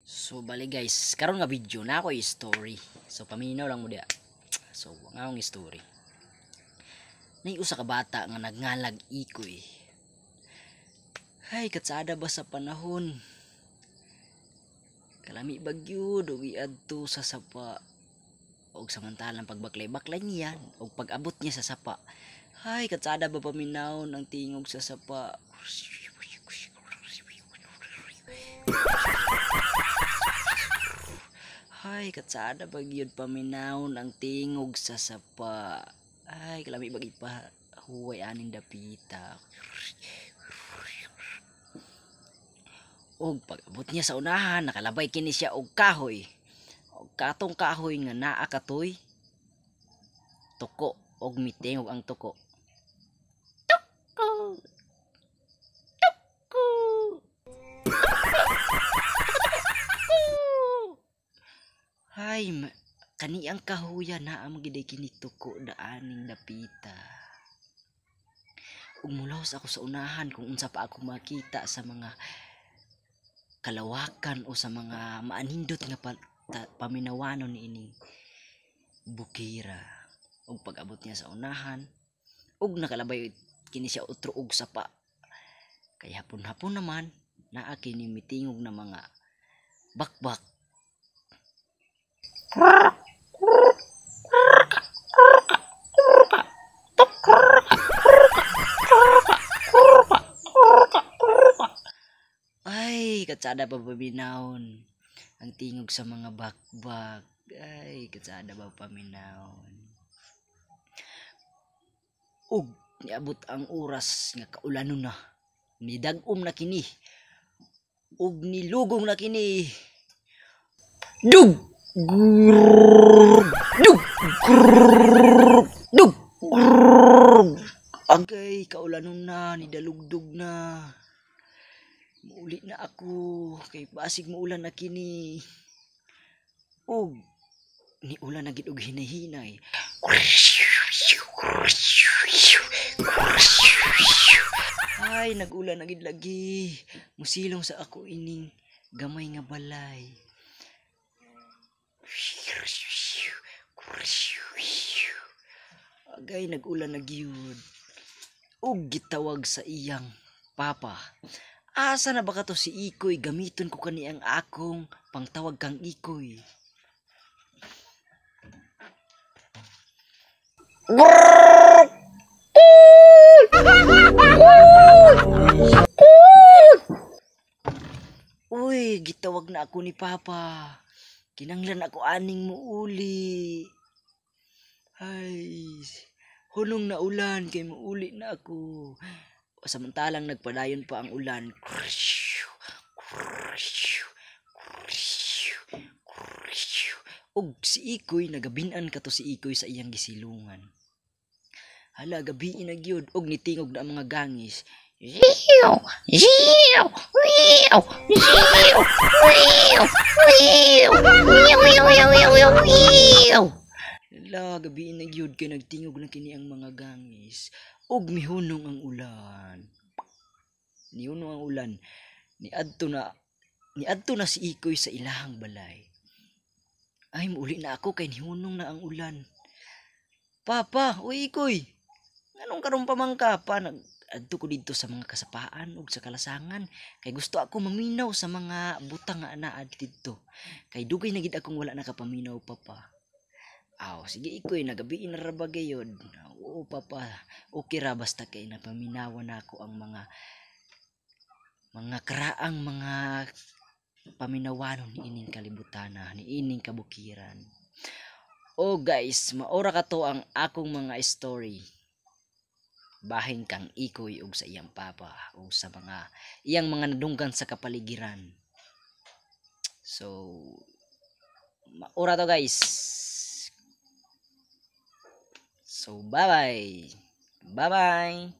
So bali guys, karon nga video na ako story. So paminaw lang mo dia. So nga akong story. Nay usa ka bata nga nagngalag ikoy. Hay katsada ba sa panahon? Kalami bagyo dugi adto sa sapa. Og samantalang pagbaklay-baklay niya og pag-abot niya sa sapa. Hay katsada ba paminawon ang tingog sa sapa? Ay, katsada bagyod paminawon ang tingog sa sapa. Ay, kalami bagi pa huway aning dapita. Og pag-abot niya sa unahan, nakalabay kini siya og kahoy. Og katong kahoy nga naa katoy tuko og mitingog ang tuko. Tuko. Tuko. Hay, kani ang kahuya na ang magiday kini tuko daaning dapita. Ug mulaos ako sa unahan kung unsa pa ako makita sa mga kalawakan o sa mga maanindot nga paminawanon niining bukira. Ug pag-abot niya sa unahan, ug nakalabay kini siya utro og sapa. Kay hapon-hapon naman naa kini mitingog na mga bakbak. Ay, katsada pa paminawon ang tingog sa mga bakbak. Ay, katsada ba paminawon. Ug niabot ang oras nga kaulanon na. Nidagom na kini. Ug nilugong na kini. Dug! Dug! Dug! Agay, kaulanon na, nidalugdog na. Muuli na ako, kay basig muulan na kini. Og, ni ulan na gid og hinay-hinay. Ay, nag-ulan na gid lagi. Musilong sa ako ining gamay nga balay. Agay, nag-ulan na gyud. Og gitawag sa iyang papa. Asa na ba ka to si Ikoy? Gamiton ko kani ang akong pangtawag kang Ikoy. Uy, gitawag na ako ni Papa. Kinanglan ako aning muuli. Ay, hunong na ulan kay muuli na ako. Samantalang nagpadayon pa ang ulan. Og si Ikoy, nagabinan ka to si Ikoy sa iyang gisilungan. Hala, gabi na gyud og nitingog na ang mga gangis. Ziyo! Ziyo! Wiyo! Ziyo! Wiyo! Wiyo! Wiyo! Wiyo! Wiyo! Hala, gabi na gyud kay nagtingog na kini ang mga gangis. Og mihunong ang ulan. Nihunong ang ulan. Niadto na si Ikoy sa ilahang balay. Ay, muuli na ako kay nihunong na ang ulan. Papa, o Ikoy, anong karong pamangka pa? Nag-adto ko dito sa mga kasapaan ug sa kalasangan. Kay gusto ako maminaw sa mga butang nga anaa dito. Kay dugay na gid akong wala nakapaminaw, Papa. Aw, sige Ikoy, nagabi na ra ba gayod? Oo, Papa. Okay ra basta kay napaminawan ako ang mga karaang mga paminawanon ni ining kalibutana, ni ining kabukiran. Oh guys, maora ka to ang akong mga story. Bahin kang Ikoy ug sa iyang papa ug sa mga iyang mga nadunggan sa kapaligiran. So, maora to guys. So, bye-bye. Bye-bye.